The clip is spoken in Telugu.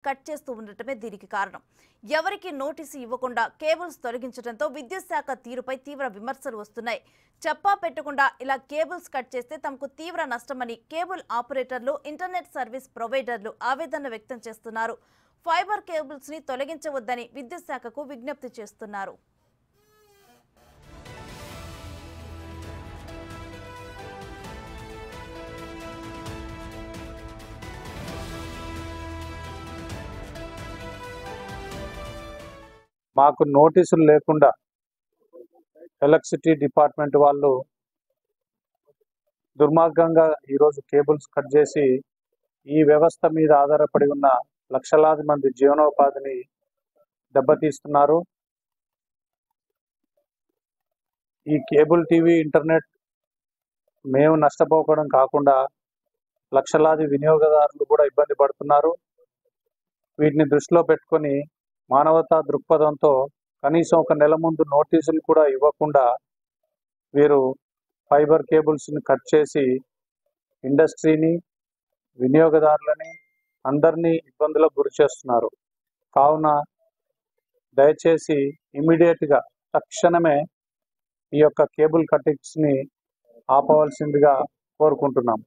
కట్ చేస్తూ ఉండటమే దీనికి కారణం. ఎవరికి నోటీసు ఇవ్వకుండా కేబుల్స్ తొలగించడంతో విద్యుత్ శాఖ తీరుపై తీవ్ర విమర్శలు వస్తున్నాయి. చెప్పా పెట్టకుండా ఇలా కేబుల్స్ కట్ చేస్తే తమకు తీవ్ర నష్టమని కేబుల్ ఆపరేటర్లు, ఇంటర్నెట్ సర్వీస్ ప్రొవైడర్లు ఆవేదన వ్యక్తం చేస్తున్నారు. ఫైబర్ కేబుల్స్ ని తొలగించవద్దని విద్యుత్ శాఖకు విజ్ఞప్తి చేస్తున్నారు. మాకు నోటీసులు లేకుండా ఎలక్ట్రిసిటీ డిపార్ట్మెంట్ వాళ్ళు దుర్మార్గంగా ఈరోజు కేబుల్స్ కట్ చేసి ఈ వ్యవస్థ మీద ఆధారపడి ఉన్న లక్షలాది మంది జీవనోపాధిని దెబ్బతీస్తున్నారు. ఈ కేబుల్ టీవీ, ఇంటర్నెట్ మేము నష్టపోవడం కాకుండా లక్షలాది వినియోగదారులు కూడా ఇబ్బంది పడుతున్నారు. వీటిని దృష్టిలో పెట్టుకొని మానవతా దృక్పథంతో కనీసం ఒక నెల ముందు నోటీసులు కూడా ఇవ్వకుండా వీరు ఫైబర్ కేబుల్స్ని కట్ చేసి ఇండస్ట్రీని, వినియోగదారులని అందరినీ ఇబ్బందులకు గురి చేస్తున్నారు. కావున దయచేసి ఇమీడియట్గా తక్షణమే ఈ యొక్క కేబుల్ కటింగ్స్ని ఆపవలసిందిగా కోరుకుంటున్నాం.